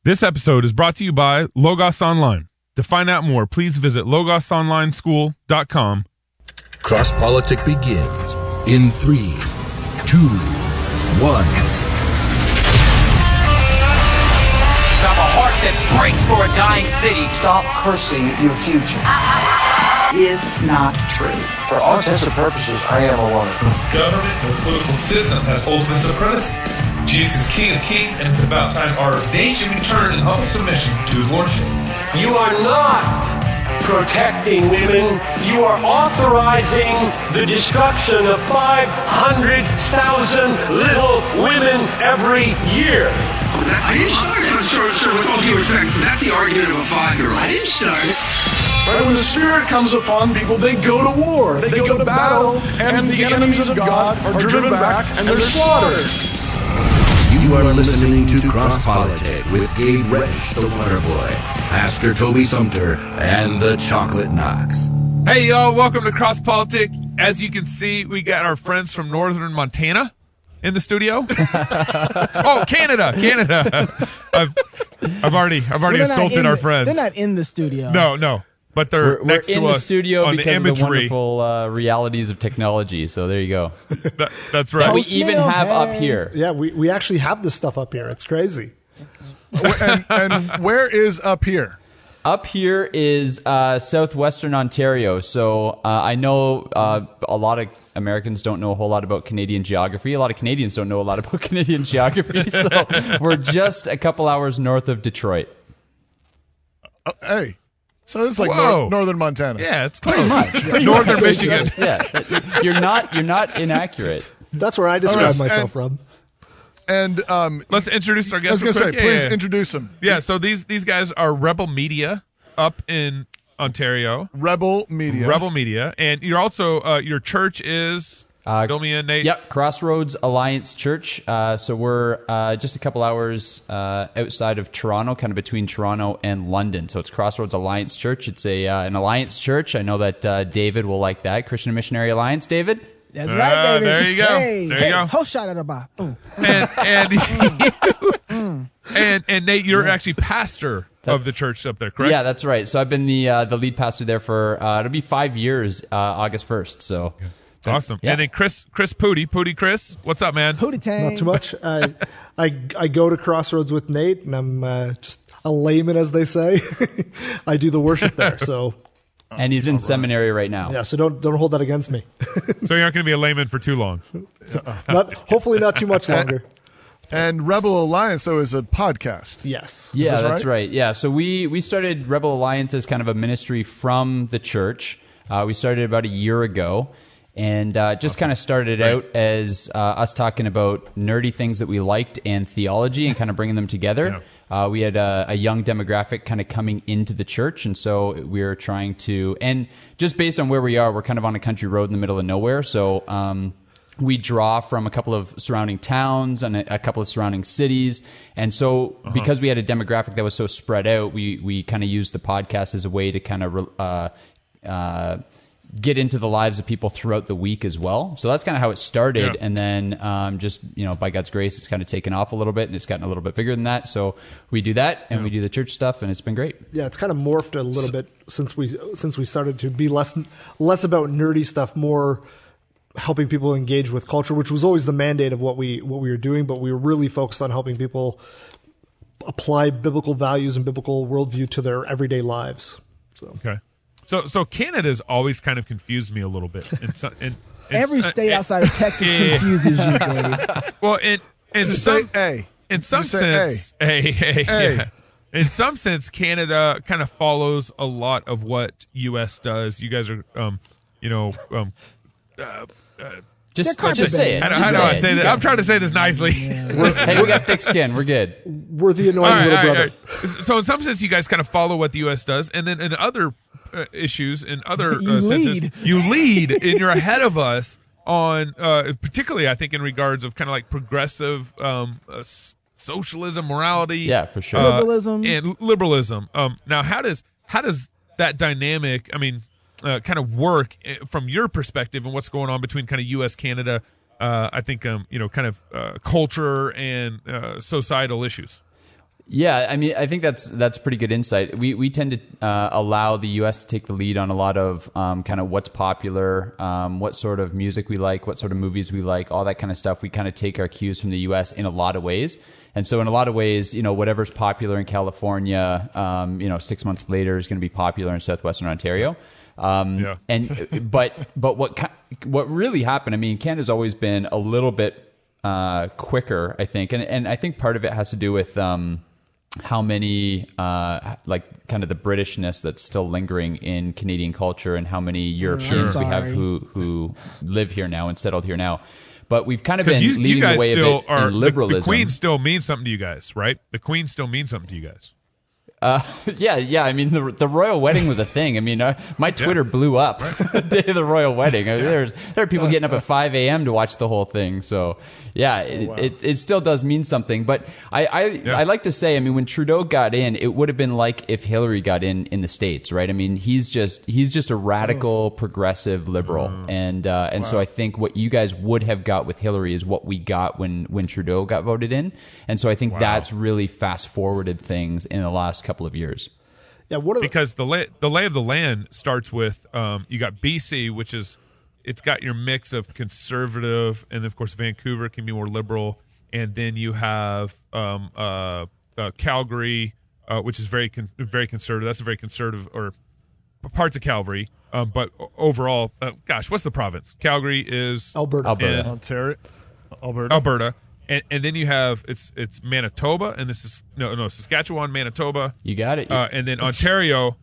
This episode is brought to you by Logos Online. To find out more, please visit logosonlineschool.com. Cross Politic begins in 3, 2, 1. Have a heart that breaks for a dying city. Stop cursing your future. Is not true. For all intents and purposes, I am a woman. Government and the political system has ultimate supremacy. Jesus is King of Kings, and it's about time our nation returned in humble submission to his lordship. You are not protecting women. You are authorizing the destruction of 500,000 little women every year. I didn't start it, sir, with all due respect. That's the argument of a 5-year-old. I didn't start it. Right, when the Spirit comes upon people, they go to war. They go to battle, and the enemies of God are driven back and they're slaughtered. You are listening to Cross Politic with Gabe Resch, the Waterboy, Pastor Toby Sumter, and the Chocolate Knox. Hey, y'all, welcome to Cross Politic. As you can see, we got our friends from northern Montana in the studio. Oh, Canada. I've already insulted our friends. They're not in the studio. No. But they're next to us in the studio on because the imagery. of the wonderful realities of technology. So there you go. That's right. That we even have up here. Yeah, we actually have this stuff up here. It's crazy. and where is up here? Up here is southwestern Ontario. So I know a lot of Americans don't know a whole lot about Canadian geography. A lot of Canadians don't know a lot about Canadian geography. So we're just a couple hours north of Detroit. Hey. So it's like northern Montana. Yeah, it's pretty much. Northern Michigan. Yeah. You're not inaccurate. That's where I describe myself from. And let's introduce our guests. I was going to say, please introduce them. Yeah, so these guys are Rebel Media up in Ontario. Rebel Media. And you're also, your church is... fill me in, Nate. Yep, Crossroads Alliance Church. So we're just a couple hours outside of Toronto, kind of between Toronto and London. So it's Crossroads Alliance Church. It's an alliance church. I know that David will like that. Christian Missionary Alliance, David? That's right, David. There you go. Hey, there you go. Whole shot at the bar. And Nate, you're actually pastor of the church up there, correct? Yeah, that's right. So I've been the lead pastor there for, it'll be 5 years, August 1st. So... Okay. It's awesome. Yeah. And then Chris Pooty Chris, what's up, man? Pooty Tang. Not too much. I go to Crossroads with Nate, and I'm just a layman, as they say. I do the worship there, so. And he's in seminary right now. Yeah, so don't hold that against me. So you're not going to be a layman for too long. Hopefully not too much longer. And Rebel Alliance, though, is a podcast. Yes. Yeah, that's right? Yeah, so we started Rebel Alliance as kind of a ministry from the church. We started about a year ago. And just kind of started out as us talking about nerdy things that we liked and theology and kind of bringing them together. Yeah. We had a young demographic kind of coming into the church. And so we were trying to, and just based on where we are, we're kind of on a country road in the middle of nowhere. So we draw from a couple of surrounding towns and a couple of surrounding cities. And so because we had a demographic that was so spread out, we kind of used the podcast as a way to kind of get into the lives of people throughout the week as well. So that's kind of how it started. Yeah. And then just, by God's grace, it's kind of taken off a little bit and it's gotten a little bit bigger than that. So we do that and we do the church stuff and it's been great. Yeah, it's kind of morphed a little bit since we started to be less about nerdy stuff, more helping people engage with culture, which was always the mandate of what we were doing, but we were really focused on helping people apply biblical values and biblical worldview to their everyday lives. So. Okay. So Canada's always kind of confused me a little bit. Every state outside of Texas confuses you, Dave. Well, in some sense, Canada kind of follows a lot of what U.S. does. You guys are, just say it. How do I say that? I'm trying to say this nicely. Yeah. Hey, we got thick skin. We're good. We're the annoying little brother. So in some sense, you guys kind of follow what the U.S. does, and then in other issues, in other senses, you lead, and you're ahead of us on, particularly I think in regards of kind of like progressive socialism, morality, yeah, for sure, liberalism. Now, how does that dynamic? I mean. Kind of work from your perspective and what's going on between kind of U.S., Canada, I think, kind of culture and societal issues. Yeah, I mean, I think that's pretty good insight. We tend to allow the U.S. to take the lead on a lot of kind of what's popular, what sort of music we like, what sort of movies we like, all that kind of stuff. We kind of take our cues from the U.S. in a lot of ways. And so in a lot of ways, whatever's popular in California, 6 months later is going to be popular in Southwestern Ontario. But what really happened, I mean, Canada's always been a little bit quicker, I think. And I think part of it has to do with how many, kind of the Britishness that's still lingering in Canadian culture, and how many Europeans we have who live here now and settled here now. But we've kind of been leading the way a bit in liberalism. The Queen still means something to you guys, right? The Queen still means something to you guys. Yeah. I mean, the royal wedding was a thing. I mean, my Twitter blew up the day of the royal wedding. I mean, there are people getting up at 5 a.m. to watch the whole thing. So, yeah, it still does mean something. But I like to say, I mean, when Trudeau got in, it would have been like if Hillary got in the States, right? I mean, he's just a radical, progressive liberal, and so I think what you guys would have got with Hillary is what we got when Trudeau got voted in, and so I think that's really fast forwarded things in the last couple of years. Yeah, because the lay of the land starts with you got BC, which is it's got your mix of conservative, and of course Vancouver can be more liberal, and then you have Calgary, which is very conservative. That's a very conservative, or parts of Calgary, but overall, what's the province? Calgary is Alberta. Ontario, Alberta. And then you have it's Manitoba, and this is Saskatchewan, Manitoba. You got it. And then Ontario,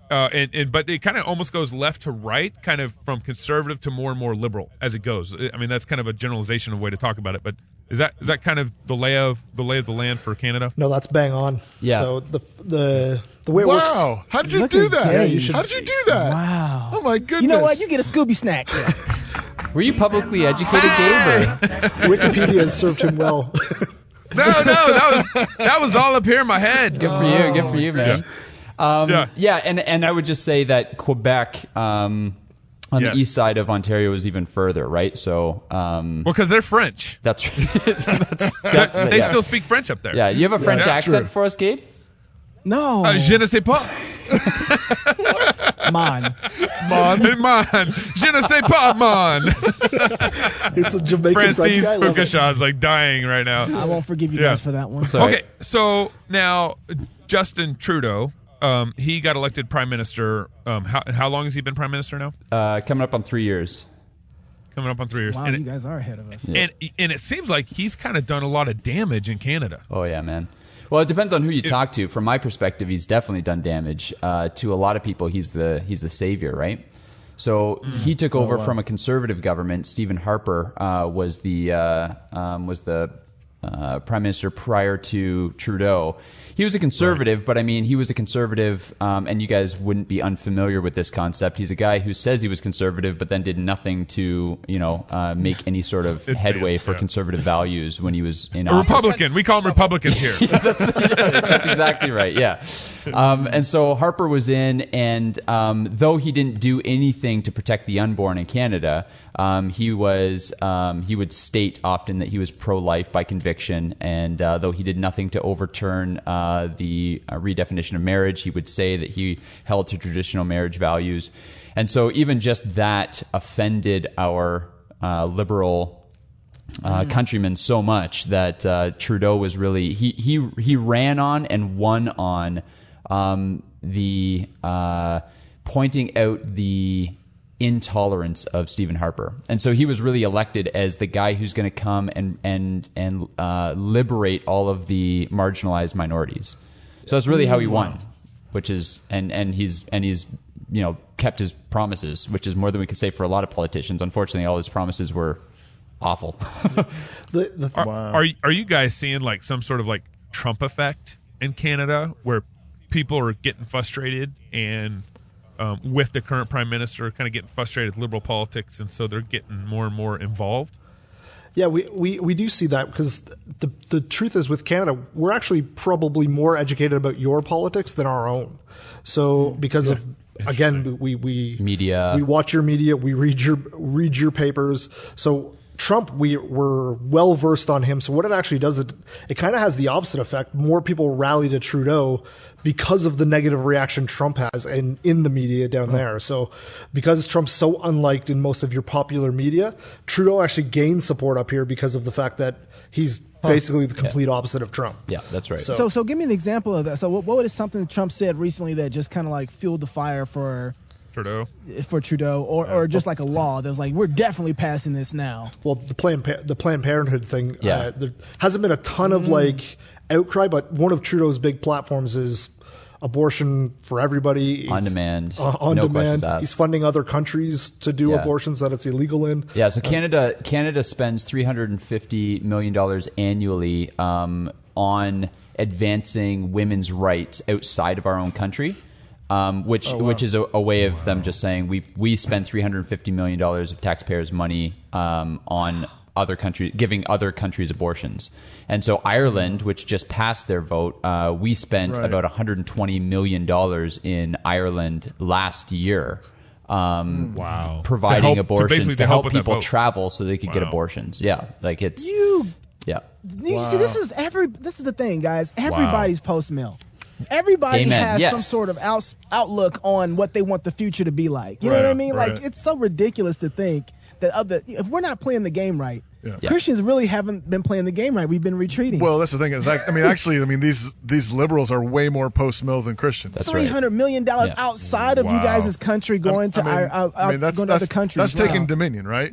but it kind of almost goes left to right, kind of from conservative to more and more liberal as it goes. I mean, that's kind of a generalization of a way to talk about it, but is that kind of the lay of the land for Canada? No, that's bang on. Yeah. So the way it works. Wow! How did you do that? Yeah, How did you do that? Wow! Oh my goodness! You know what? You get a Scooby snack. Were you publicly educated, Gabe? Wikipedia has served him well. No, that was all up here in my head. Good for you, man. And I would just say that Quebec on the east side of Ontario is even further, right? So, because they're French. That's right. They still speak French up there. Yeah, you have a French accent for us, Gabe? No. Je ne sais pas. Man. Je ne sais pas, man. It's a Jamaican Francis French guy. Foucault like dying right now. I won't forgive you guys for that one. Sorry. Okay, so now Justin Trudeau, he got elected prime minister. How long has he been prime minister now? Coming up on 3 years. Coming up on 3 years. Wow, and you guys are ahead of us. And it seems like he's kind of done a lot of damage in Canada. Oh, yeah, man. Well, it depends on who you talk to. From my perspective, he's definitely done damage. To a lot of people, he's the savior, right? So he took over from a conservative government. Stephen Harper was the prime minister prior to Trudeau. He was a conservative, but I mean, he was a conservative, and you guys wouldn't be unfamiliar with this concept. He's a guy who says he was conservative, but then did nothing to, make any sort of headway for conservative values when he was in office. Republican. We call them Republicans here. That's exactly right. Yeah. And so Harper was in, and though he didn't do anything to protect the unborn in Canada, he would state often that he was pro-life by conviction, and though he did nothing to overturn the redefinition of marriage, he would say that he held to traditional marriage values. And so even just that offended our liberal countrymen so much that Trudeau was really he ran on and won on the pointing out the intolerance of Stephen Harper. And so he was really elected as the guy who's going to come and liberate all of the marginalized minorities. So that's really how he won, which is and he's kept his promises, which is more than we could say for a lot of politicians. Unfortunately, all his promises were awful. Are you guys seeing like some sort of like Trump effect in Canada where people are getting frustrated and with the current prime minister, kind of getting frustrated with liberal politics, and so they're getting more and more involved? Yeah, we do see that because the truth is with Canada, we're actually probably more educated about your politics than our own. So because of, again, we media, we watch your media, we read your papers. So Trump, we're well versed on him. So what it actually does, it kind of has the opposite effect. More people rally to Trudeau because of the negative reaction Trump has in the media down there. So because Trump's so unliked in most of your popular media, Trudeau actually gains support up here because of the fact that he's basically the complete opposite of Trump. Yeah, that's right. So give me an example of that. So what is something that Trump said recently that just kind of like fueled the fire for Trudeau, or just like a law that was like, we're definitely passing this now? Well, the Planned Parenthood thing, there hasn't been a ton of like outcry, but one of Trudeau's big platforms is abortion for everybody. On demand. On no demand. questions asked. He's funding other countries to do abortions that it's illegal in. Yeah, so Canada spends $350 million annually on advancing women's rights outside of our own country. Which is a way of them just saying we spend $350 million of taxpayers' money on other countries, giving other countries abortions. And so Ireland, which just passed their vote, we spent about $120 million in Ireland last year. Providing abortions to help people travel so they could get abortions. Yeah, like it's yeah. You see, this is the thing, guys. Everybody's post-mill. Everybody has some sort of outlook on what they want the future to be like. You know what I mean? Like, it's so ridiculous to think that if we're not playing the game right, Christians really haven't been playing the game right. We've been retreating. Well, that's the thing is, these liberals are way more post-mill than Christians. That's $300 million outside of you guys' country going to other countries. That's taking dominion, right?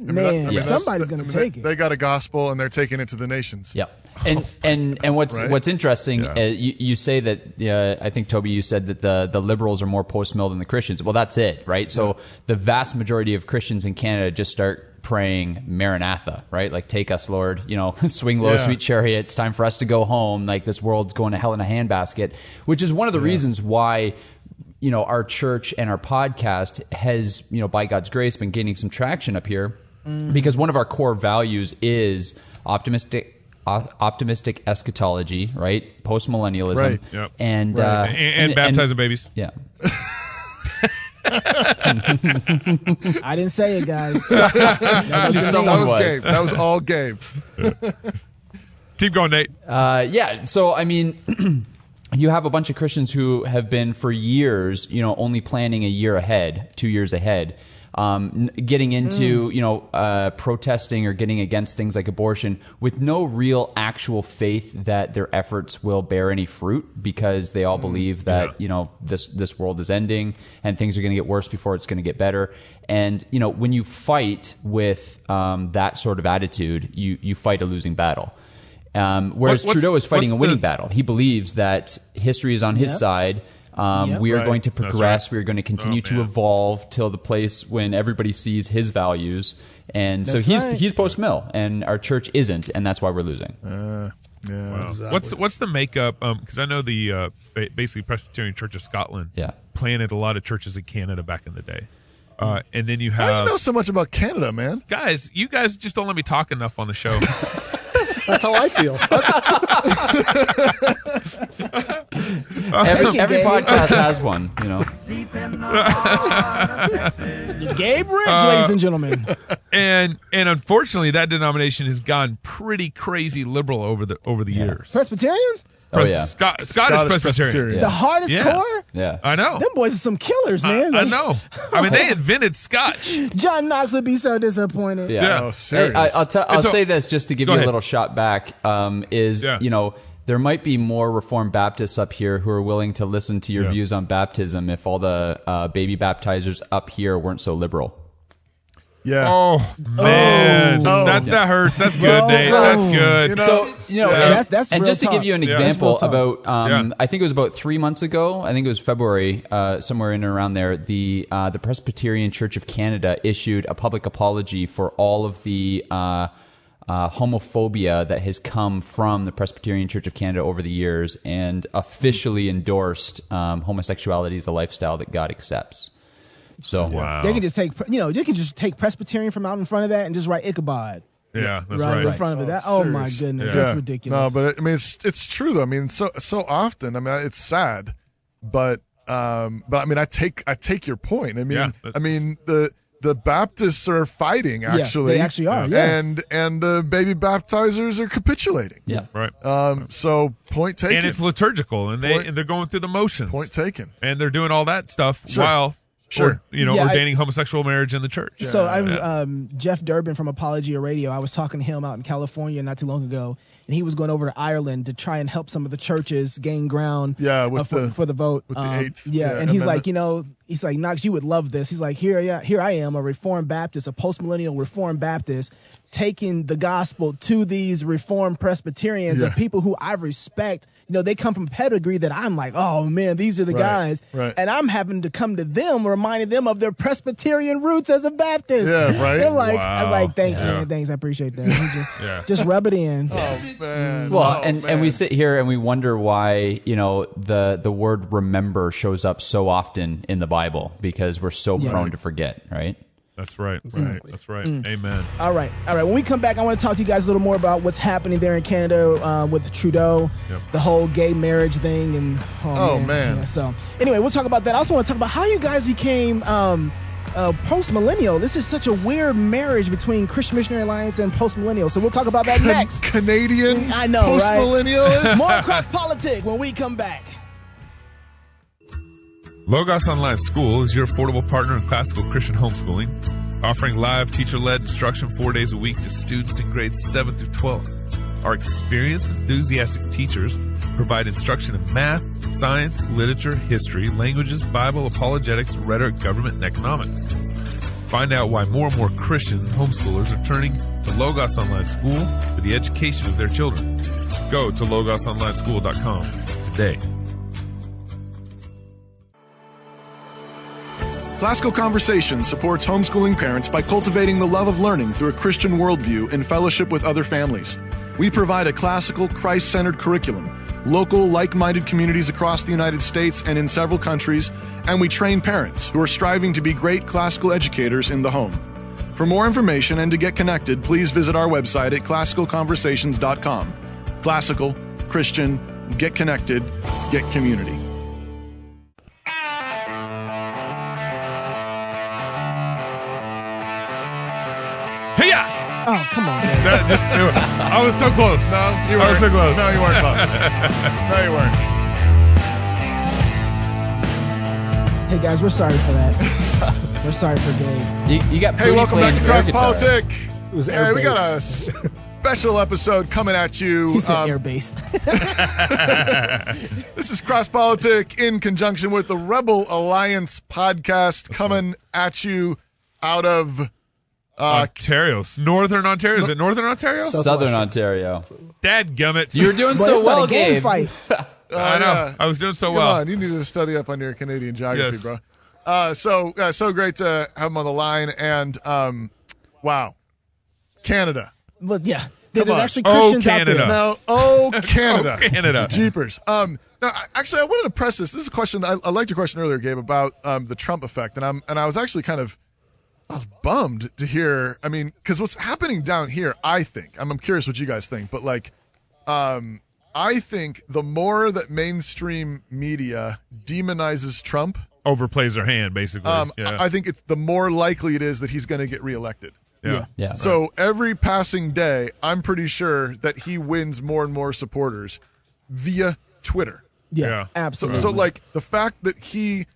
Somebody's going to take it. They got a gospel and they're taking it to the nations. Yeah. And what's interesting, you say that, I think, Toby, you said that the liberals are more post-mill than the Christians. Well, that's it, right? So the vast majority of Christians in Canada just start praying Maranatha, right? Like, take us, Lord, swing low, sweet chariot. It's time for us to go home. Like, this world's going to hell in a handbasket, which is one of the reasons why, our church and our podcast has, by God's grace, been gaining some traction up here, because one of our core values is optimistic eschatology, right? Post-millennialism. Right. Yep. And baptizing babies. Yeah. I didn't say it, guys. That was Gabe. That was all Gabe. Keep going, Nate. So, you have a bunch of Christians who have been for years, only planning a year ahead, 2 years ahead, getting into, protesting or getting against things like abortion with no real actual faith that their efforts will bear any fruit, because they all believe that, this world is ending and things are going to get worse before it's going to get better. And, when you fight with that sort of attitude, you fight a losing battle. Whereas Trudeau is fighting a winning battle. He believes that history is on his side. We are going to progress. We are going to continue to evolve till the place when everybody sees his values. And so he's post-mill, and our church isn't, and that's why we're losing. Exactly. What's the makeup? Because I know the basically Presbyterian Church of Scotland planted a lot of churches in Canada back in the day. And then you have... How do you know so much about Canada, man? Guys, you guys just don't let me talk enough on the show. That's how I feel. Every podcast has one, Gabe Rich, ladies and gentlemen. And unfortunately, that denomination has gone pretty crazy liberal over the years. Presbyterians? Scottish Presbyterians. The hardest core? Yeah. I know. Them boys are some killers, man. I know. They invented Scotch. John Knox would be so disappointed. Yeah. Oh, serious. Hey, I'll say this just to give you a little shot back, there might be more Reformed Baptists up here who are willing to listen to your views on baptism if all the baby baptizers up here weren't so liberal. Yeah. Oh man, that hurts. That's good, Nate. That's good. That's and just to give you an example That's about, I think it was about 3 months ago. I think it was February, somewhere in and around there. The Presbyterian Church of Canada issued a public apology for all of the homophobia that has come from the Presbyterian Church of Canada over the years, and officially endorsed homosexuality as a lifestyle that God accepts. So they can just take Presbyterian from out in front of that and just write Ichabod. Yeah, that's right. In front of it. My goodness, that's ridiculous. No, but it's true though. So often. It's sad, but I take your point. The the Baptists are fighting, actually. they actually are, yeah. And the baby baptizers are capitulating. Yeah. Right. So point taken. And it's liturgical, and they're going through the motions. Point taken. And they're doing all that stuff while ordaining homosexual marriage in the church. So I was Jeff Durbin from Apologia Radio. I was talking to him out in California not too long ago, and he was going over to Ireland to try and help some of the churches gain ground for the vote. With the 8th. And he's like, he's like, Knox, you would love this. He's like, here I am, a Reformed Baptist, a post-millennial Reformed Baptist, taking the gospel to these Reformed Presbyterians and people who I respect. They come from a pedigree that I'm like, oh man, these are the guys. Right. And I'm having to come to them, reminding them of their Presbyterian roots as a Baptist. Yeah, right. They're like, I was like, thanks, man. Thanks. I appreciate that. He just rub it in. Oh, man. Well, and we sit here and we wonder why, the word remember shows up so often in the Bible, because we're so prone to forget, right? That's right. Exactly. That's right. Amen. All right. When we come back, I want to talk to you guys a little more about what's happening there in Canada with Trudeau, the whole gay marriage thing, and man. Yeah, so anyway, we'll talk about that. I also want to talk about how you guys became post-millennial. This is such a weird marriage between Christian Missionary Alliance and post-millennial. So we'll talk about that next. Canadian I know, post-millennialist. Right? More Cross Politic when we come back. Logos Online School is your affordable partner in classical Christian homeschooling, offering live teacher-led instruction 4 days a week to students in grades 7 through 12. Our experienced, enthusiastic teachers provide instruction in math, science, literature, history, languages, Bible, apologetics, rhetoric, government, and economics. Find out why more and more Christian homeschoolers are turning to Logos Online School for the education of their children. Go to logosonlineschool.com today. Classical Conversations supports homeschooling parents by cultivating the love of learning through a Christian worldview in fellowship with other families. We provide a classical, Christ-centered curriculum, local, like-minded communities across the United States and in several countries, and we train parents who are striving to be great classical educators in the home. For more information and to get connected, please visit our website at classicalconversations.com. Classical, Christian, get connected, get community. Oh, come on, man. I was so close. No, you weren't. I was so close. No, you weren't close. No, you weren't. Hey, guys, we're sorry for that. We're sorry for Gabe. You got Hey, welcome back to Cross Politic. It was air we got a special episode coming at you. He said air base. This is Cross Politic in conjunction with the Rebel Alliance podcast coming at you out of... Ontario. Northern Ontario. Is it Northern Ontario? Southern Ontario. Dadgummit. You were doing so well, Gabe. Fight. I know. Yeah. I was doing so well. Come on. You need to study up on your Canadian geography, bro. So great to have him on the line. And, wow. Canada. Look, yeah. There's actually Christians out there. Now, Canada. Canada. Jeepers. Now, actually, I wanted to press this. This is a question. I liked your question earlier, Gabe, about the Trump effect. And I was actually I was bummed to hear. I mean, because what's happening down here, I think, I'm curious what you guys think, but I think the more that mainstream media demonizes Trump, overplays their hand, basically. I think it's the more likely it is that he's going to get reelected. Yeah. So every passing day, I'm pretty sure that he wins more and more supporters via Twitter. Yeah. Absolutely. So the fact that he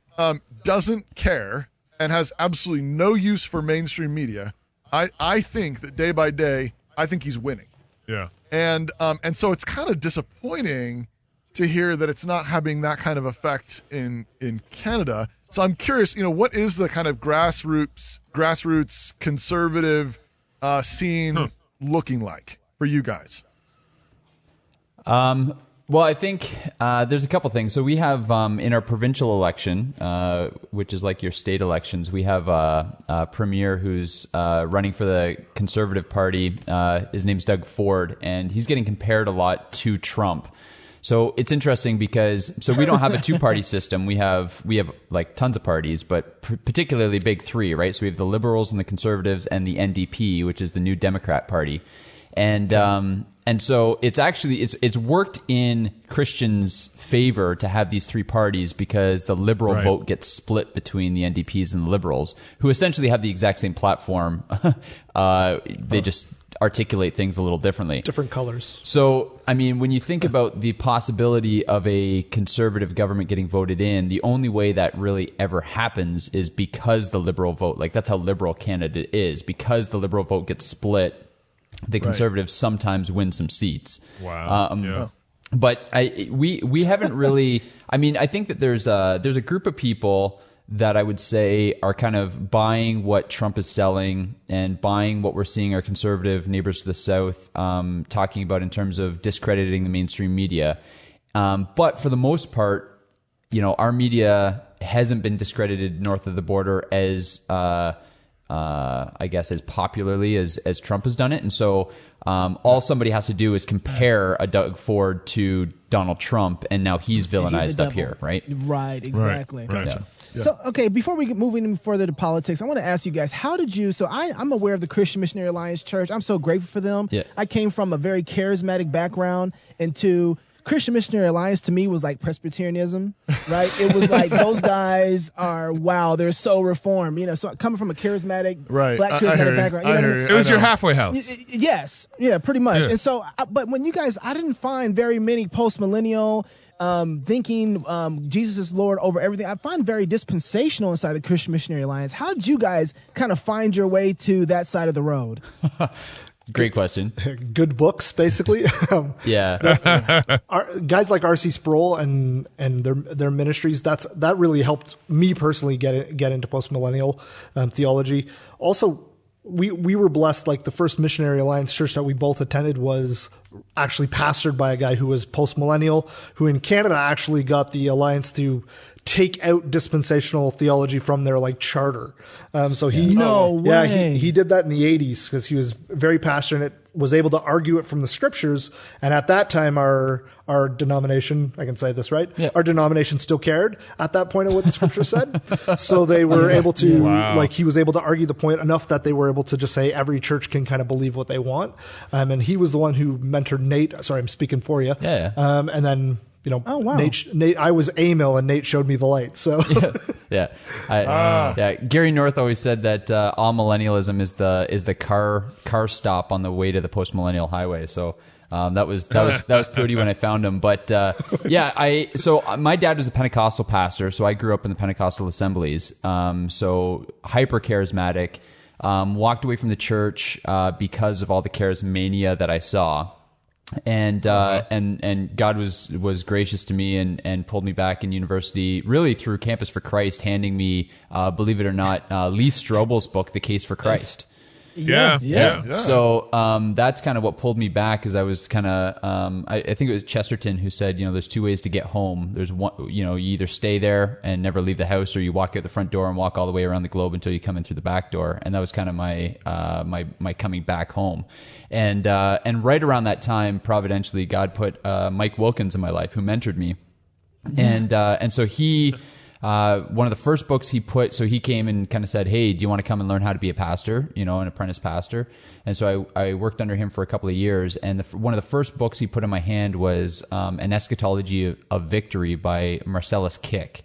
doesn't care and has absolutely no use for mainstream media, I think that day by day, I think he's winning. Yeah. And so it's kind of disappointing to hear that it's not having that kind of effect in Canada. So I'm curious, what is the kind of grassroots conservative scene looking like for you guys? Well, I think there's a couple things. So we have in our provincial election, which is like your state elections, we have a premier who's running for the Conservative Party. His name's Doug Ford, and he's getting compared a lot to Trump. So it's interesting because we don't have a two-party system. We have like tons of parties, but particularly big three, right? So we have the Liberals and the Conservatives and the NDP, which is the New Democrat Party. And so it's actually it's worked in Christians' favor to have these three parties, because the Liberal vote gets split between the NDPs and the Liberals, who essentially have the exact same platform. They just articulate things a little differently. Different colors. So, I mean, when you think about the possibility of a conservative government getting voted in, the only way that really ever happens is because the Liberal vote, like that's how liberal Canada is, because the Liberal vote gets split, the Conservatives sometimes win some seats. Wow. But we haven't really. I mean, I think that there's a group of people that I would say are kind of buying what Trump is selling and buying what we're seeing our conservative neighbors to the south talking about in terms of discrediting the mainstream media. But for the most part, you know, our media hasn't been discredited north of the border as I guess as popularly as Trump has done it. And so all somebody has to do is compare a Doug Ford to Donald Trump, and now he's villainized up here, right? Right, exactly. Right. Yeah. So, okay, before we move any further to politics, I want to ask you guys, how did you, I'm aware of the Christian Missionary Alliance Church. I'm so grateful for them. Yeah. I came from a very charismatic background, and Christian Missionary Alliance to me was like Presbyterianism, right? It was like those guys are, wow, they're so reformed, you know. So coming from a charismatic, black charismatic background, it was your halfway house. Yes, yeah, pretty much. Yeah. And so, but when you guys, I didn't find very many post-millennial thinking Jesus is Lord over everything. I find very dispensational inside the Christian Missionary Alliance. How did you guys kind of find your way to that side of the road? Great question. Good books, basically. Yeah. Guys like R.C. Sproul and their ministries, that really helped me personally get into postmillennial theology. Also, we were blessed. Like the first Missionary Alliance church that we both attended was actually pastored by a guy who was postmillennial, who in Canada actually got the Alliance to take out dispensational theology from their like charter. So he did that in the 80s because he was very passionate, was able to argue it from the scriptures. And at that time, our denomination, I can say this, right? Yeah. Our denomination still cared at that point of what the scripture said. So they were able to, he was able to argue the point enough that they were able to just say every church can kind of believe what they want. And he was the one who mentored Nate. Sorry, I'm speaking for you. Yeah. And then, you know, Nate, I was Emil and Nate showed me the light. So Gary North always said that all millennialism is the car stop on the way to the post millennial highway. So that was Prudy when I found him. But so my dad was a Pentecostal pastor, so I grew up in the Pentecostal assemblies. So hyper charismatic. Walked away from the church because of all the charismania that I saw. And God was gracious to me and pulled me back in university, really through Campus for Christ, handing me, believe it or not, Lee Strobel's book, The Case for Christ. Yeah. So that's kind of what pulled me back, is I was kind of I think it was Chesterton who said, you know, there's two ways to get home. There's one, you know, you either stay there and never leave the house, or you walk out the front door and walk all the way around the globe until you come in through the back door. And that was kind of my my coming back home. And right around that time, providentially, God put Mike Wilkins in my life, who mentored me. And so he one of the first books he put, so he came and kind of said, hey, do you want to come and learn how to be a pastor, you know, an apprentice pastor? And so I worked under him for a couple of years. And one of the first books he put in my hand was An Eschatology of Victory by Marcellus Kick.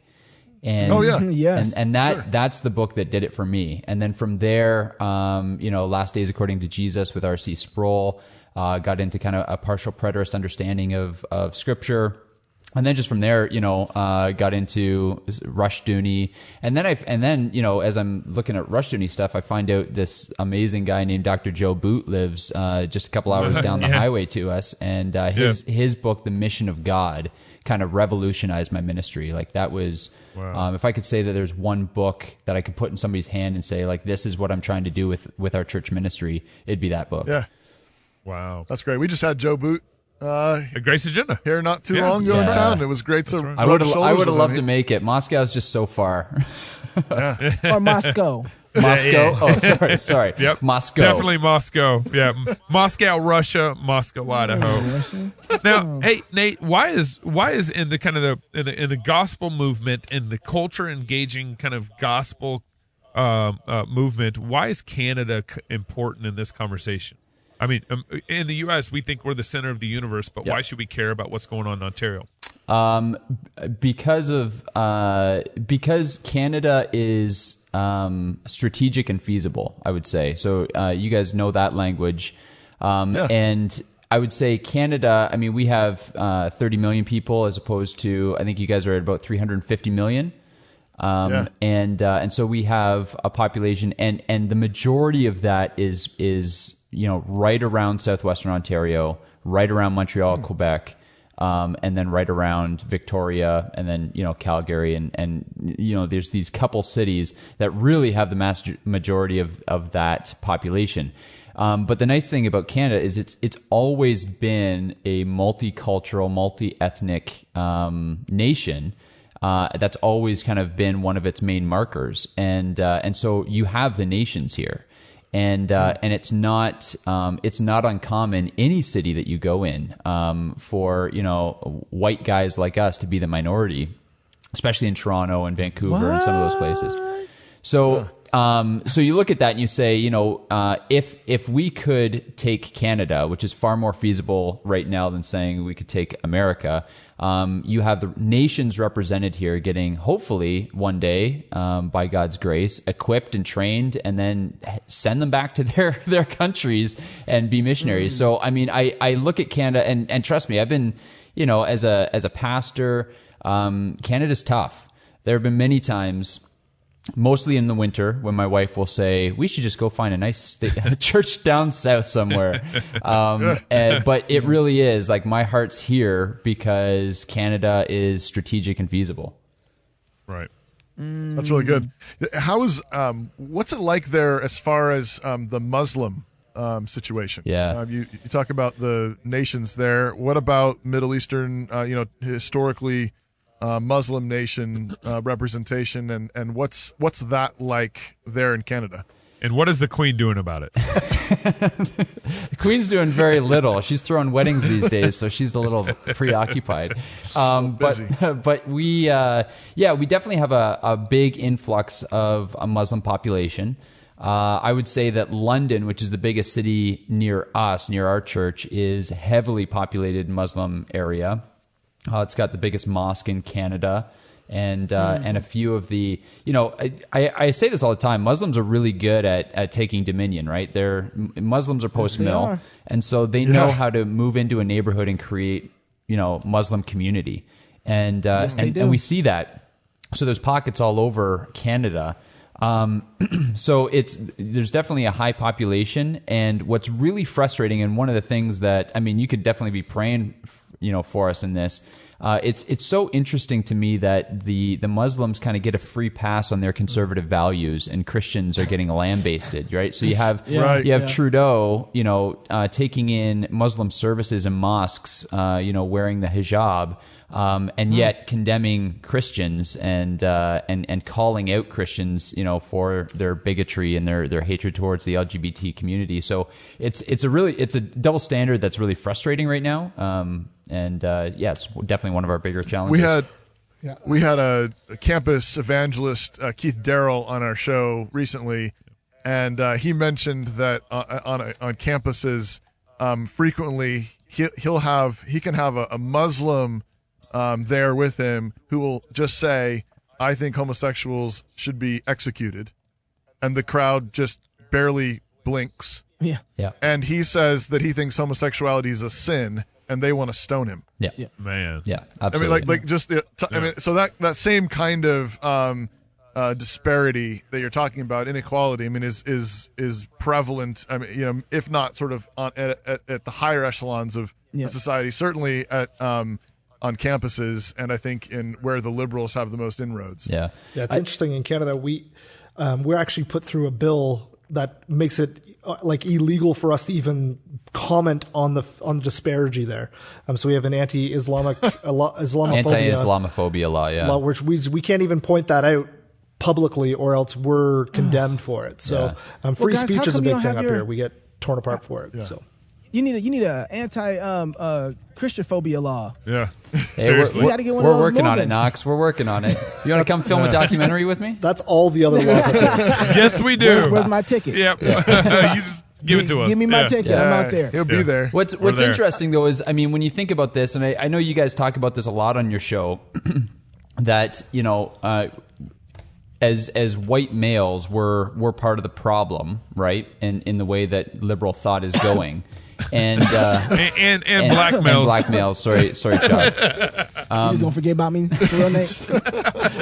And, that's the book that did it for me. And then from there, you know, Last Days According to Jesus with R.C. Sproul, got into kind of a partial preterist understanding of Scripture. And then just from there, you know, got into Rushdoony. And then, you know, as I'm looking at Rushdoony stuff, I find out this amazing guy named Dr. Joe Boot lives just a couple hours down the highway to us. And his book, The Mission of God, kind of revolutionized my ministry. Like that was, if I could say that there's one book that I could put in somebody's hand and say, like, this is what I'm trying to do with our church ministry, it'd be that book. Yeah. Wow. That's great. We just had Joe Boot. A Grace Agenda here not too long ago in town. It was great to. I would have loved to make it. Moscow's just so far. Or Moscow. Moscow. Oh, sorry. Yep. Moscow. Definitely Moscow. Yeah. Moscow, Russia. Moscow, Idaho. Now, hey Nate, why is in the kind of in the gospel movement, in the culture engaging kind of gospel movement, why is Canada important in this conversation? I mean, in the U.S., we think we're the center of the universe, but why should we care about what's going on in Ontario? Because Canada is strategic and feasible, I would say. So you guys know that language. And I would say Canada, I mean, we have 30 million people as opposed to, I think you guys are at about 350 million. And so we have a population, and the majority of that is right around southwestern Ontario, right around Montreal, Quebec, and then right around Victoria, and then Calgary, and there's these couple cities that really have the majority of that population. But the nice thing about Canada is it's always been a multicultural, multi-ethnic nation. That's always kind of been one of its main markers, and so you have the nations here, and it's not uncommon any city that you go in for white guys like us to be the minority, especially in Toronto and Vancouver and some of those places. So. So you look at that and you say, if we could take Canada, which is far more feasible right now than saying we could take America, you have the nations represented here getting, hopefully one day, by God's grace, equipped and trained, and then send them back to their countries and be missionaries. So, I mean, I look at Canada and trust me, I've been, as a pastor, Canada's tough. There have been many times, mostly in the winter, when my wife will say, we should just go find a nice church down south somewhere. But it really is like my heart's here because Canada is strategic and feasible. Right. That's really good. What's it like there as far as the Muslim situation? Yeah. You talk about the nations there. What about Middle Eastern, historically Muslim nation representation, and what's that like there in Canada? And what is the Queen doing about it? The Queen's doing very little. She's throwing weddings these days, so she's a little preoccupied. But we definitely have a big influx of a Muslim population. I would say that London, which is the biggest city near us, near our church, is heavily populated Muslim area. It's got the biggest mosque in Canada, and a few of the, I say this all the time. Muslims are really good at taking dominion, right? Muslims are post-mill, and so they know how to move into a neighborhood and create, Muslim community, and we see that. So there's pockets all over Canada. So there's definitely a high population, and what's really frustrating, and one of the things that, I mean, you could definitely be praying for us in this. It's so interesting to me that the Muslims kind of get a free pass on their conservative values, and Christians are getting lambasted, right? So you have Trudeau, taking in Muslim services in mosques, wearing the hijab, and yet condemning Christians and calling out Christians, for their bigotry and their hatred towards the LGBT community. So it's a double standard that's really frustrating right now. It's definitely one of our bigger challenges. We had a campus evangelist, Keith Darrell, on our show recently, and he mentioned that on campuses, frequently he can have a Muslim there with him who will just say, I think homosexuals should be executed, and the crowd just barely blinks. Yeah. And he says that he thinks homosexuality is a sin, and they want to stone him. Yeah. Man. Yeah, absolutely. I mean, like just so that same kind of disparity that you're talking about, inequality, I mean, is prevalent. I mean, if not sort of at the higher echelons of society, certainly on campuses, and I think in where the liberals have the most inroads. Yeah, it's interesting. In Canada, we're actually put through a bill that makes it illegal for us to even comment on the disparity there. So we have an anti-Islamophobia law, which we can't even point that out publicly, or else we're condemned for it. So free speech is a big thing up here. We get torn apart for it. Yeah. So you need a anti-Christianophobia law. Yeah. Hey, we're working on it, Knox. We're working on it. You want to come film a documentary with me? That's all the other laws up here. Yes, we do. Where's my ticket? Yep. Give it to us. Give me my ticket. I'm out there. He'll be there. What's interesting though is, I mean, when you think about this, and I know you guys talk about this a lot on your show, that as white males, we're part of the problem, right? In the way that liberal thought is going. And black males. And black males. Sorry, Chuck. You just gonna forget about me, real name?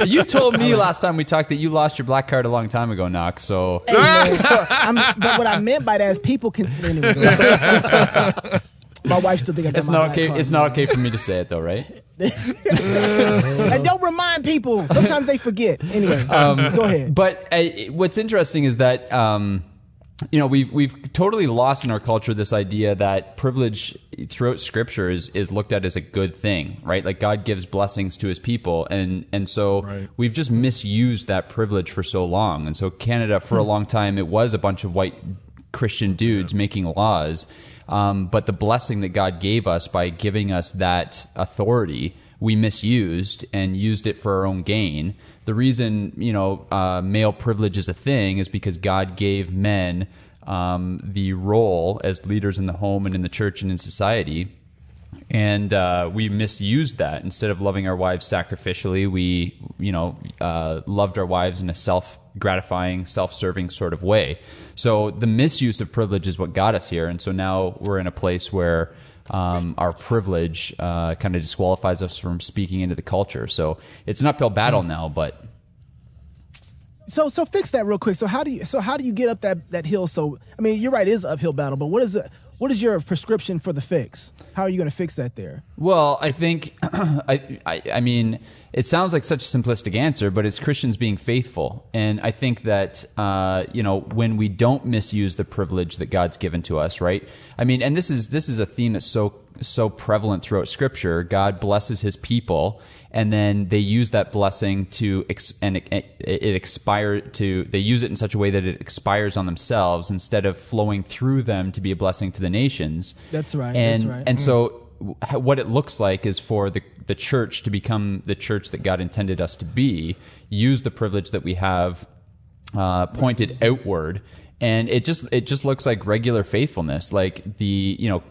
You told me last time we talked that you lost your black card a long time ago, Knox. So, hey, man, but what I meant by that is people can. Anyway, my wife still think I got it's my not black okay. card, It's not okay for me to say it though, right? And don't remind people. Sometimes they forget. Anyway, go ahead. But what's interesting is that we've totally lost in our culture this idea that privilege throughout Scripture is looked at as a good thing, right? Like God gives blessings to His people, and so we've just misused that privilege for so long. And so Canada, for a long time, it was a bunch of white Christian dudes making laws. But the blessing that God gave us by giving us that authority, we misused and used it for our own gain. The reason, male privilege is a thing is because God gave men the role as leaders in the home and in the church and in society. And we misused that. Instead of loving our wives sacrificially, we, loved our wives in a self-gratifying, self-serving sort of way. So the misuse of privilege is what got us here. And so now we're in a place where our privilege kind of disqualifies us from speaking into the culture. So it's an uphill battle now, but... So fix that real quick. So how do you get up that hill? So, I mean, you're right, it is an uphill battle, but what is your prescription for the fix? How are you going to fix that there? Well, I think, I mean, it sounds like such a simplistic answer, but it's Christians being faithful. And I think that, when we don't misuse the privilege that God's given to us, right? I mean, and this is a theme that's so prevalent throughout Scripture. God blesses His people, and then they use that blessing they use it in such a way that it expires on themselves instead of flowing through them to be a blessing to the nations. That's right. And so what it looks like is for the church to become the church that God intended us to be, use the privilege that we have pointed outward. And it just looks like regular faithfulness, like the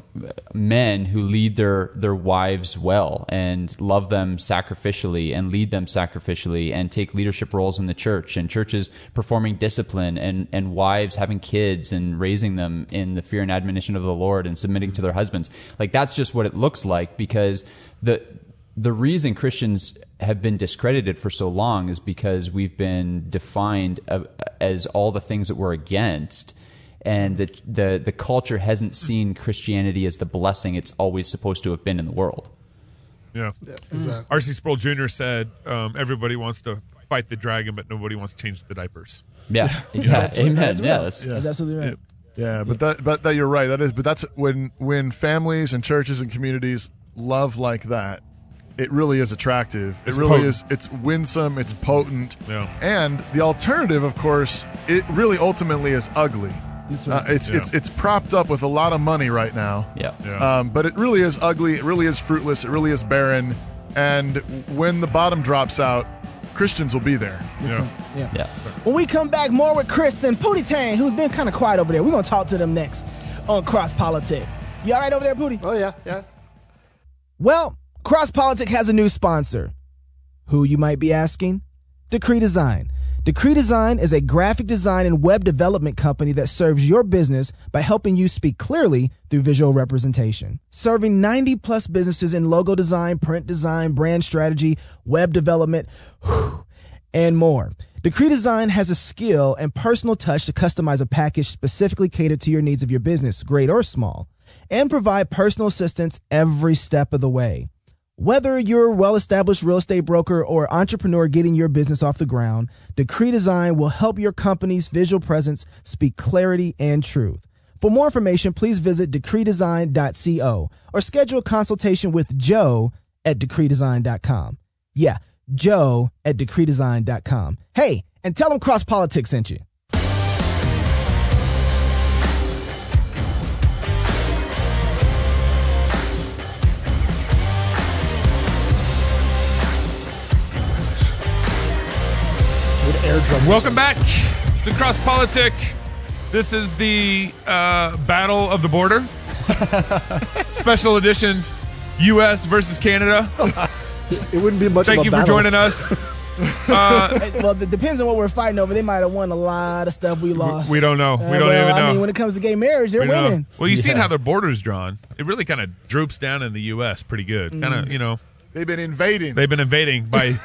men who lead their wives well and love them sacrificially and lead them sacrificially and take leadership roles in the church, and churches performing discipline, and wives having kids and raising them in the fear and admonition of the Lord and submitting to their husbands. Like, that's just what it looks like, because the reason Christians have been discredited for so long is because we've been defined as all the things that we're against, and the culture hasn't seen Christianity as the blessing it's always supposed to have been in the world. Yeah, exactly. R.C. Sproul Jr. said, everybody wants to fight the dragon, but nobody wants to change the diapers. Yeah, amen. That's absolutely right. Yeah, but that you're right. That's when families and churches and communities love like that. It really is attractive. It really potent. Is. It's winsome. It's potent. Yeah. And the alternative, of course, it really ultimately is ugly. Right. It's propped up with a lot of money right now. Yeah. But it really is ugly. It really is fruitless. It really is barren. And when the bottom drops out, Christians will be there. Yeah. When we come back, more with Chris and Pootie Tang, who's been kind of quiet over there. We're going to talk to them next on Cross Politic. You all right over there, Pootie? Oh, yeah. Well, Cross Politic has a new sponsor. Who, you might be asking? Decree Design. Decree Design is a graphic design and web development company that serves your business by helping you speak clearly through visual representation. Serving 90-plus businesses in logo design, print design, brand strategy, web development, and more. Decree Design has a skill and personal touch to customize a package specifically catered to your needs of your business, great or small, and provide personal assistance every step of the way. Whether you're a well-established real estate broker or entrepreneur getting your business off the ground, Decree Design will help your company's visual presence speak clarity and truth. For more information, please visit decreedesign.co or schedule a consultation with Joe at decreedesign.com. Yeah, Joe at decreedesign.com. Hey, and tell them Cross Politics sent you. Welcome back to Cross Politic. This is the Battle of the Border. Special edition, U.S. versus Canada. It wouldn't be much Thank of a you battle. for joining us. Well, it depends on what we're fighting over. They might have won a lot of stuff we lost. We don't know. We don't even know. I mean, when it comes to gay marriage, they're winning. Well, you've seen how their border's drawn. It really kind of droops down in the U.S. pretty good. Kind of, They've been invading. They've been invading by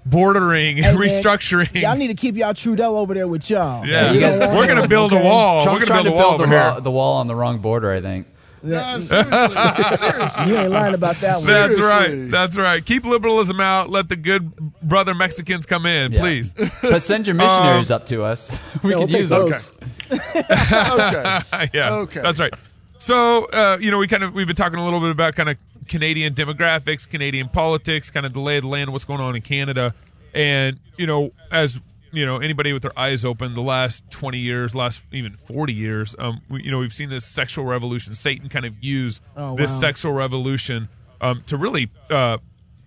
bordering, restructuring. Y'all need to keep y'all Trudeau over there with y'all. Yeah, we're going to build a wall. Trump's we're going to build the wall on the wrong border, I think. No, seriously. You ain't lying about that one. That's right. That's right. Keep liberalism out. Let the good brother Mexicans come in, please. But send your missionaries up to us. We could use those. Okay. Okay. That's right. So, we've been talking a little bit about kind of Canadian demographics, Canadian politics, kind of the lay of the land, what's going on in Canada. And, as anybody with their eyes open, the last 20 years, last even 40 years, we've seen this sexual revolution. Satan kind of use this sexual revolution to really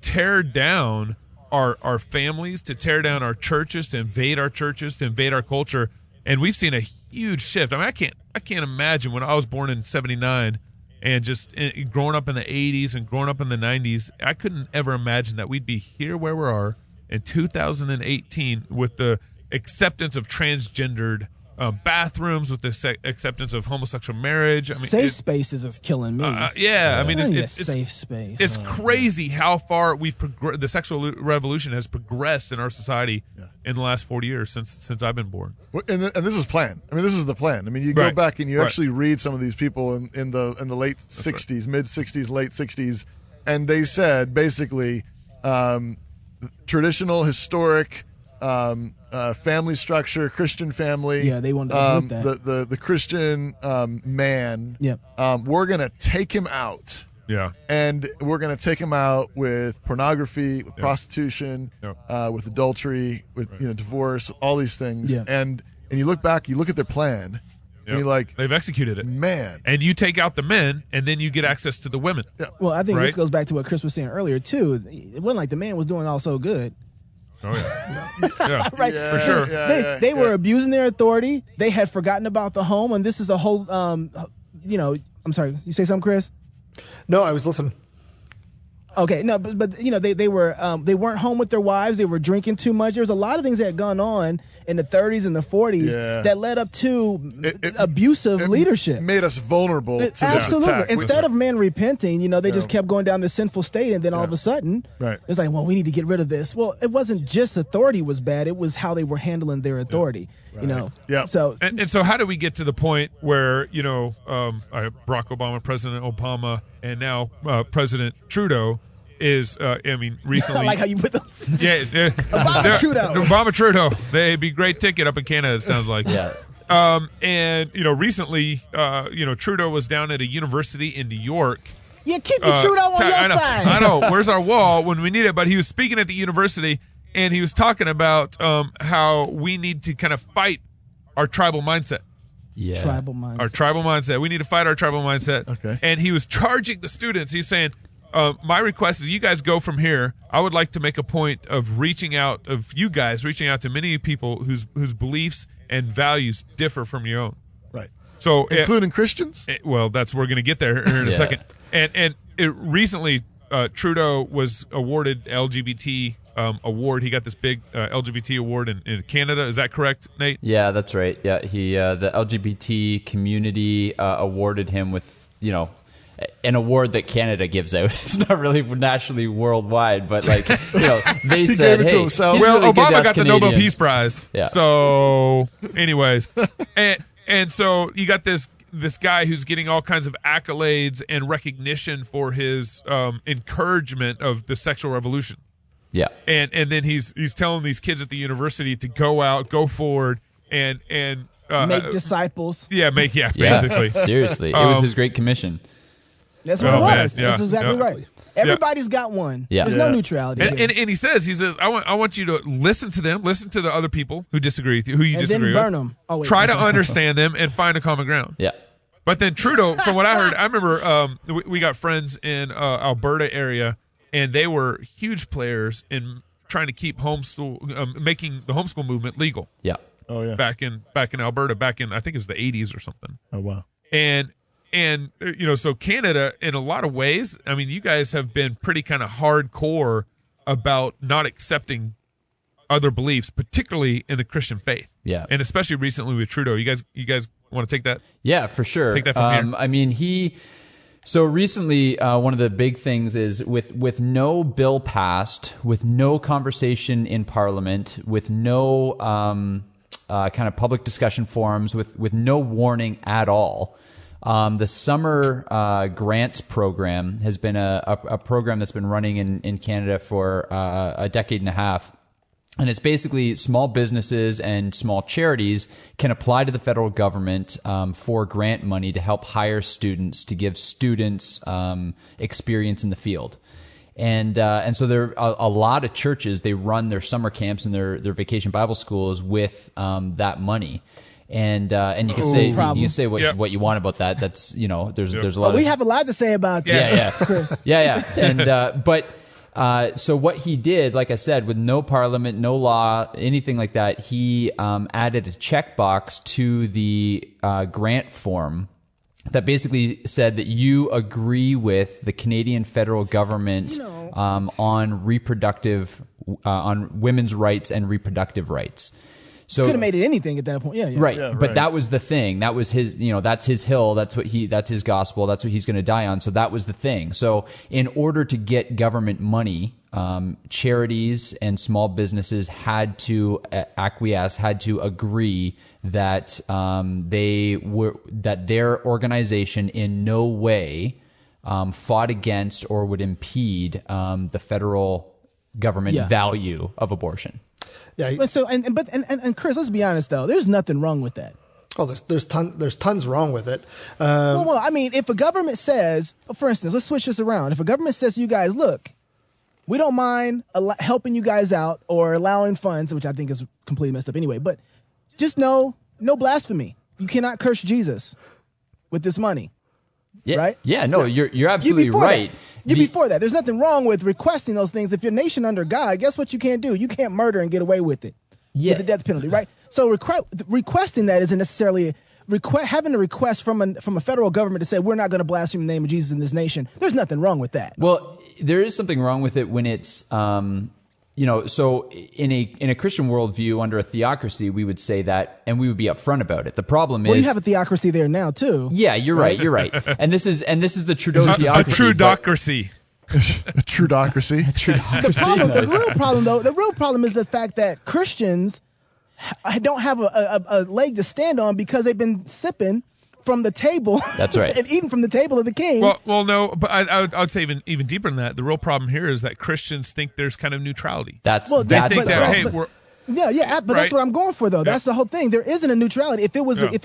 tear down our families, to tear down our churches, to invade our churches, to invade our culture. And we've seen a huge shift. I mean, I can't imagine when I was born in 79 and just growing up in the 80s and growing up in the 90s, I couldn't ever imagine that we'd be here where we are in 2018 with the acceptance of transgendered bathrooms, with the acceptance of homosexual marriage. I mean, safe spaces is killing me. I mean, it's safe space. It's crazy how far the sexual revolution has progressed in our society in the last 40 years since I've been born. Well, and this is planned. I mean, this is the plan. I mean, you go back and you actually read some of these people in the late 60s, mid 60s, late 60s, and they said basically traditional, historic. Family structure, Christian family. Yeah, they wanted to uproot that. The Christian man. Yep. We're gonna take him out. Yeah. And we're gonna take him out with pornography, with prostitution, with adultery, with divorce, all these things. Yeah. And you look back, you look at their plan, and you're like, they've executed it, man. And you take out the men, and then you get access to the women. Yeah. Well, I think this goes back to what Chris was saying earlier too. It wasn't like the man was doing all so good. Oh yeah, right. For sure. They were abusing their authority. They had forgotten about the home, and this is a whole. I'm sorry. You say something, Chris? No, I was listening. Okay, no, but they weren't home with their wives. They were drinking too much. There was a lot of things that had gone on in the 30s and the 40s that led up to abusive leadership. Made us vulnerable to this attack. Instead of men repenting, they just kept going down this sinful state, and then all of a sudden, it's like, well, we need to get rid of this. Well, it wasn't just authority was bad; it was how they were handling their authority. Yeah. So and so, how do we get to the point where Barack Obama, President Obama, and now President Trudeau is recently. I like how you put those. Yeah, Obama Trudeau. They'd be great ticket up in Canada. It sounds like. Yeah. And recently, Trudeau was down at a university in New York. Yeah, keep the Trudeau on your side. I know. Where's our wall when we need it? But he was speaking at the university, and he was talking about how we need to kind of fight our tribal mindset. Yeah. Tribal mindset. Our tribal mindset. We need to fight our tribal mindset. Okay. And he was charging the students. He's saying, my request is you guys go from here. I would like to make a point of reaching out to many people whose beliefs and values differ from your own. Right. So including Christians? We're going to get there here in a second. And recently, Trudeau was awarded LGBT award. He got this big LGBT award in Canada. Is that correct, Nate? Yeah, that's right. Yeah, he the LGBT community awarded him with an award that Canada gives out. It's not really nationally worldwide, but they said, gave it to himself. Well, really Obama got the Nobel Canadian. Peace Prize. Yeah. So, anyways, and so you got this guy who's getting all kinds of accolades and recognition for his encouragement of the sexual revolution. Yeah. And then he's telling these kids at the university to go out, go forward, and make disciples. Yeah, basically. Seriously, it was his Great Commission. That's what it was. Yeah. That's exactly right. Everybody's got one. Yeah. There's no neutrality. And he says, I want you to listen to them, listen to the other people who disagree with you, who you disagree with. And then burn them. Oh, wait, try to understand them and find a common ground. Yeah. But then Trudeau, from what I heard, I remember we got friends in Alberta area, and they were huge players in trying to keep making the homeschool movement legal. Yeah. Oh yeah. Back in Alberta, back in I think it was the 80s or something. Oh wow. And so Canada, in a lot of ways, I mean, you guys have been pretty kind of hardcore about not accepting other beliefs, particularly in the Christian faith. Yeah. And especially recently with Trudeau. You guys want to take that? Yeah, for sure. Take that from here. I mean, so recently, one of the big things is with no bill passed, with no conversation in Parliament, with no kind of public discussion forums, with no warning at all. The summer grants program has been a program that's been running in Canada for a decade and a half. And it's basically small businesses and small charities can apply to the federal government for grant money to help hire students, to give students experience in the field. And so there are a lot of churches, they run their summer camps and their vacation Bible schools with that money. And you can say what you want about that. That's, there's a lot. We have a lot to say about that. Yeah. And so what he did, like I said, with no Parliament, no law, anything like that, he added a checkbox to the grant form that basically said that you agree with the Canadian federal government on women's rights and reproductive rights. So could have made it anything at that point. Yeah. Right. Yeah, but that was the thing. That was his, that's his hill. That's his gospel. That's what he's going to die on. So that was the thing. So in order to get government money, charities and small businesses had to acquiesce, had to agree that that their organization in no way fought against or would impede the federal government value of abortion. Yeah. But Chris, let's be honest though. There's nothing wrong with that. Oh, there's tons wrong with it. Well, I mean, if a government says, for instance, let's switch this around. If a government says to you guys, look, we don't mind helping you guys out or allowing funds, which I think is completely messed up anyway, but just no blasphemy. You cannot curse Jesus with this money. Yeah, right? Yeah, no, you're absolutely right. Before that. There's nothing wrong with requesting those things. If you're nation under God, guess what you can't do? You can't murder and get away with it. Yeah. With the death penalty, right? So requesting that isn't necessarily having a request from a federal government to say we're not going to blaspheme the name of Jesus in this nation. There's nothing wrong with that. Well, there is something wrong with it when it's so in a Christian worldview under a theocracy, we would say that, and we would be upfront about it. The problem is, well, you have a theocracy there now too. Yeah, you're right. You're right. And this is the Trudeau theocracy. A Trudocracy. A Trudocracy. The real problem is the fact that Christians don't have a leg to stand on because they've been sipping from the table. That's right. And eating from the table of the king. Well, no, but I would say even deeper than that. The real problem here is that Christians think there's kind of neutrality. That's what I'm going for, though. Yeah. That's the whole thing. There isn't a neutrality. If it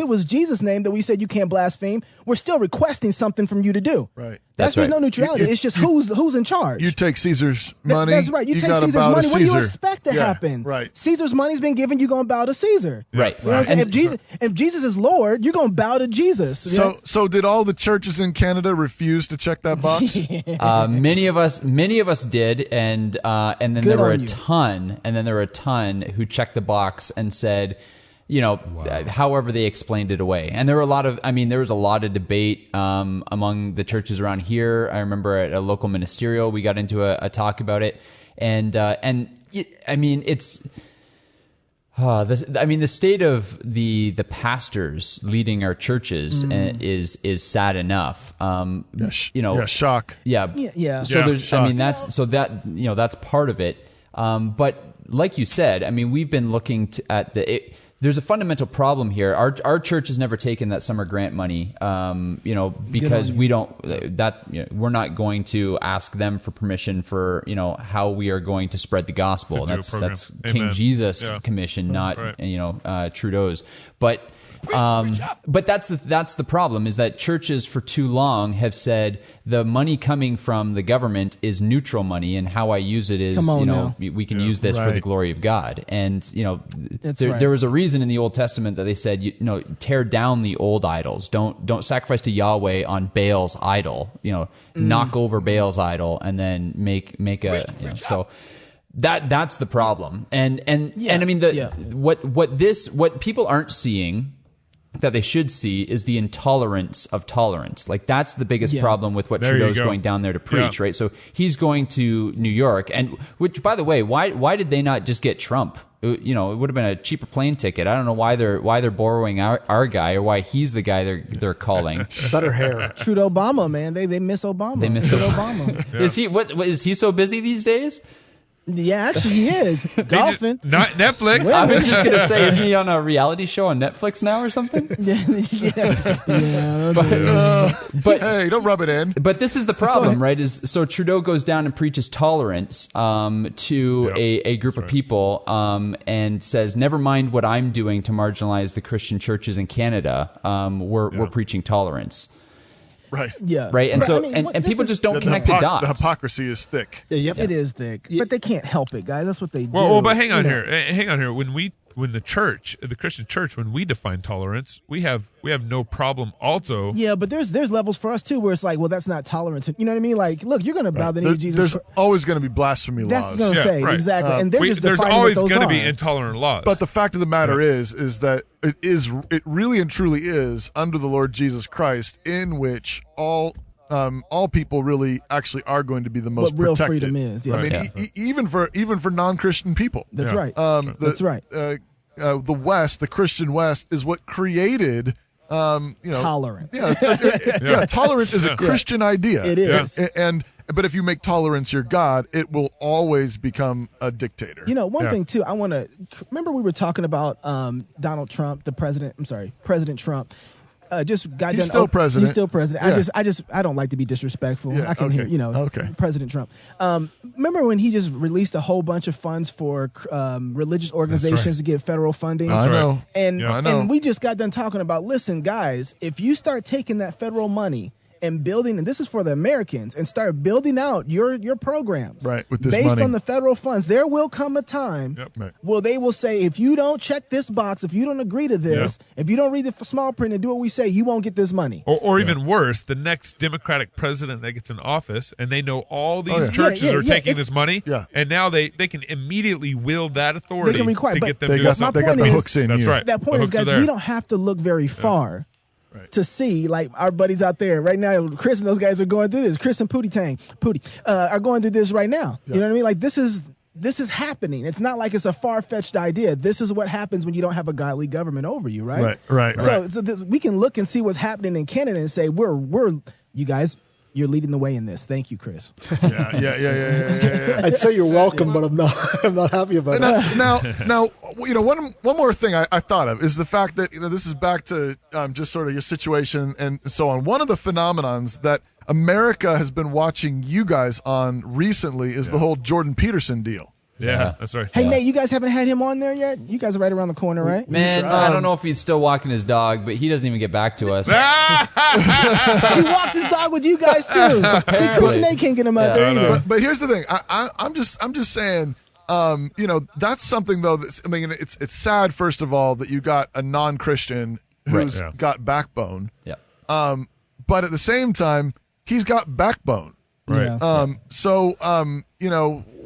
was Jesus' name that we said you can't blaspheme, we're still requesting something from you to do. Right. There's no neutrality. It's just who's in charge. You take Caesar's money. That's right. You take Caesar's money. What do you expect to happen? Right. Caesar's money's been given. You're going to bow to Caesar. Right. You know what I'm saying? If Jesus is Lord, you're going to bow to Jesus. So did all the churches in Canada refuse to check that box? Many of us did, and then there were a ton who checked the box and said, however they explained it away. And there was a lot of debate among the churches around here. I remember at a local ministerial, we got into a talk about it. The state of the pastors leading our churches is sad enough. Shock. Yeah. So that's part of it. But like you said, we've been looking at there's a fundamental problem here. Our church has never taken that summer grant money, because we're not going to ask them for permission for, how we are going to spread the gospel. That's King Jesus' commission, not Trudeau's. But that's the problem, is that churches for too long have said the money coming from the government is neutral money, and how I use it is, we can use this for the glory of God. And, there was a reason in the Old Testament that they said, tear down the old idols. Don't sacrifice to Yahweh on Baal's idol, knock over Baal's idol and then make a, so. That's the problem. And I mean, what people aren't seeing that they should see is the intolerance of tolerance. Like, that's the biggest problem with what Trudeau's going down there to preach, right? So he's going to New York, and which, by the way, why did they not just get Trump? You know, it would have been a cheaper plane ticket. I don't know why they're borrowing our guy, or why he's the guy they're calling. Better hair. Trudeau Obama, man. They miss Obama. They miss Obama. Is he is he so busy these days? Yeah, actually, he is golfing. Not Netflix. I was just gonna say, isn't he on a reality show on Netflix now or something? Yeah. But hey, don't rub it in. But this is the problem, right? So Trudeau goes down and preaches tolerance to a group of people, and says, "Never mind what I'm doing to marginalize the Christian churches in Canada. We're preaching tolerance." Right. Yeah. Right. And so, and people just don't connect the dots. The hypocrisy is thick. It is thick. But they can't help it, guys. That's what they do. Well, but hang on here. When the Christian church, when we define tolerance, we have no problem also. Yeah, but there's levels for us too, where it's like, well, that's not tolerance. You know what I mean? Like, look, you're going to bow the knee to Jesus. There's always going to be blasphemy laws. That's what I was going to say. Exactly. And there's always going to be intolerant laws. But the fact of the matter is that it really and truly is under the Lord Jesus Christ, in which all people really actually are going to be the most real protected. Freedom is. Yeah. I mean, even for non-Christian people. That's right. That's right. The West, the Christian West, is what created tolerance. Tolerance is a Christian idea. It is. But if you make tolerance your God, it will always become a dictator. You know, one thing too, I want to remember we were talking about Donald Trump, President Trump. Just got He's done. Still president. He's still president. Yeah. I don't like to be disrespectful. Yeah, I can hear, President Trump. Remember when he just released a whole bunch of funds for religious organizations to get federal funding? I know. And we just got done talking about, listen, guys, if you start taking that federal money and building, and this is for the Americans, and start building out your programs with this based money on the federal funds, there will come a time where they will say, if you don't check this box, if you don't agree to this, if you don't read the small print and do what we say, you won't get this money. Or even worse, the next Democratic president that gets in office, and they know all these churches are taking this money, and now they can immediately wield that authority to get them to do something. They got the hooks in That's you. right. That point is, guys, we don't have to look very far to see, like, our buddies out there right now. Chris and those guys are going through this. Chris and Pootie are going through this right now. You know what I mean? Like, this is happening. It's not like it's a far-fetched idea. This is what happens when you don't have a godly government over you, right? Right. So we can look and see what's happening in Canada and say, we're you guys, you're leading the way in this. Thank you, Chris. Yeah. I'd say you're welcome, but I'm not happy about it. Now, one more thing I thought of is the fact that, this is back to just sort of your situation and so on. One of the phenomenons that America has been watching you guys on recently is the whole Jordan Peterson deal. Yeah, that's right. Hey, Nate, you guys haven't had him on there yet? You guys are right around the corner, right? Man, I don't know if he's still walking his dog, but he doesn't even get back to us. He walks his dog with you guys, too. See, Chris and Nate can't get him out there either. But here's the thing. I'm just saying, that's something, though, it's sad, first of all, that you got a non-Christian who's got backbone. Yeah. But at the same time, he's got backbone. Right.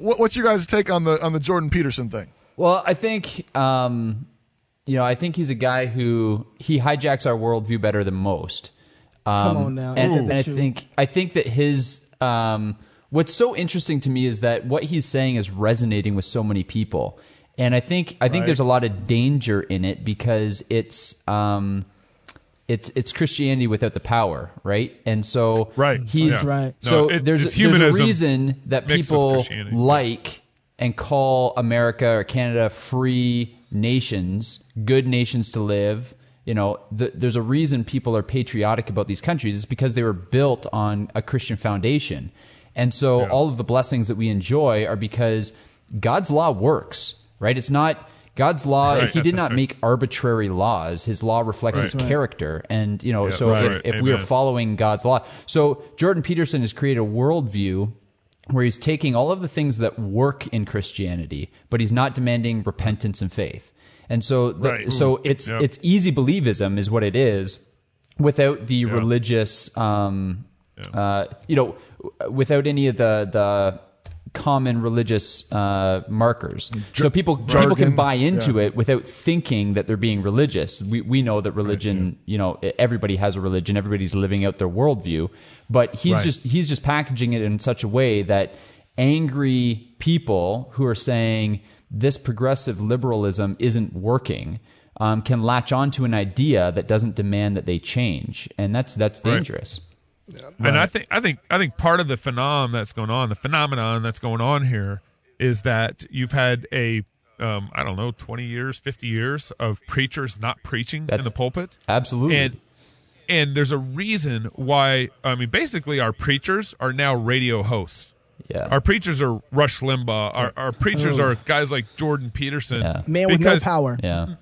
What's your guys' take on the Jordan Peterson thing? Well, I think I think he's a guy who he hijacks our worldview better than most. Come on now. And I think that his what's so interesting to me is that what he's saying is resonating with so many people. And I think there's a lot of danger in it because it's Christianity without the power, right? And so he's right. So there's a reason that people like and call America or Canada free nations, good nations to live. There's a reason people are patriotic about these countries. It's because they were built on a Christian foundation. And so all of the blessings that we enjoy are because God's law works, right? It's not God's law. He did not make arbitrary laws. His law reflects his character. And, if we are following God's law. So Jordan Peterson has created a worldview where he's taking all of the things that work in Christianity, but he's not demanding repentance and faith. And so, it's easy believism is what it is, without the religious, without any of the common religious markers. So people can buy into it without thinking that they're being religious. We know that religion, everybody has a religion, everybody's living out their worldview, but he's just packaging it in such a way that angry people who are saying this progressive liberalism isn't working can latch onto an idea that doesn't demand that they change, and that's dangerous. Yeah, and I think part of the phenomenon that's going on here is that you've had a 20 years, 50 years of preachers not preaching in the pulpit. Absolutely. And there's a reason why. I mean, basically, our preachers are now radio hosts. Yeah. Our preachers are Rush Limbaugh. Our preachers are guys like Jordan Peterson. Yeah. Man with no power. Yeah.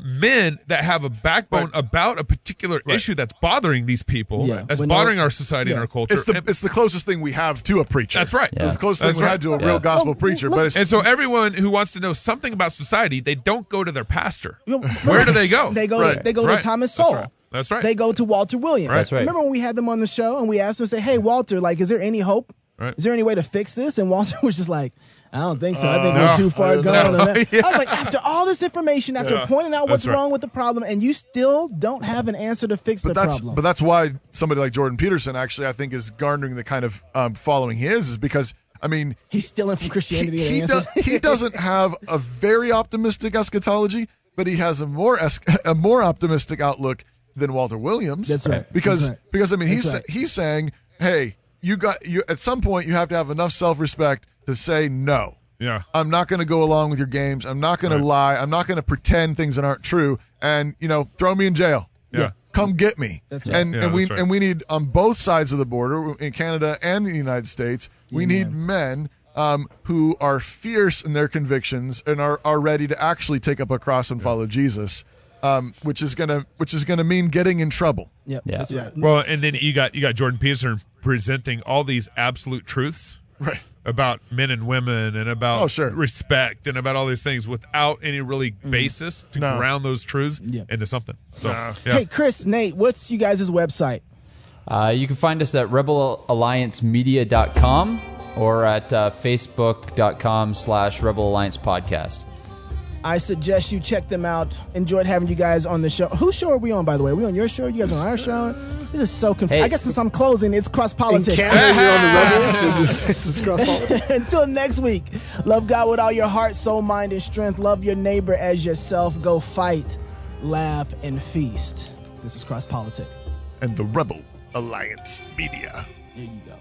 Men that have a backbone about a particular issue that's bothering these people, that's bothering our society and our culture. It's the closest thing we have to a preacher. That's right. Yeah. It's the closest thing we had to a real gospel preacher. And so everyone who wants to know something about society, they don't go to their pastor. Where do they go? They go to Thomas Sowell. That's right. They go to Walter Williams. That's right. Remember when we had them on the show and we asked them, say, hey, Walter, is there any hope? Right. Is there any way to fix this? And Walter was just like, I don't think so. I think we're too far gone. I was like, after all this information, after pointing out what's wrong with the problem, and you still don't have an answer to fix the problem. But that's why somebody like Jordan Peterson actually, I think, is garnering the kind of following he is because, I mean... He's stealing from Christianity. He doesn't have a very optimistic eschatology, but he has a more optimistic outlook than Walter Williams. That's right. Because I mean, he's saying, hey... You at some point you have to have enough self-respect to say no. Yeah. I'm not going to go along with your games. I'm not going to lie. I'm not going to pretend things that aren't true and throw me in jail. Yeah. Come get me. That's right. And we need on both sides of the border in Canada and the United States, we need men who are fierce in their convictions and are ready to actually take up a cross and follow Jesus. Which is gonna mean getting in trouble. Yep. Yeah. That's right. Well, and then you got Jordan Peterson presenting all these absolute truths about men and women and about respect and about all these things without any really basis to ground those truths into something. So, Hey, Chris, Nate, what's you guys' website? You can find us at rebelalliancemedia.com or at facebook.com/Rebel Alliance Podcast. I suggest you check them out. Enjoyed having you guys on the show. Whose show are we on, by the way? Are we on your show? You guys on our show? This is so confusing. I guess since I'm closing, it's Cross Politics. In Canada, you're on the Rebels. It's Cross Politics. Until next week, love God with all your heart, soul, mind, and strength. Love your neighbor as yourself. Go fight, laugh, and feast. This is Cross Politics. And the Rebel Alliance Media. There you go.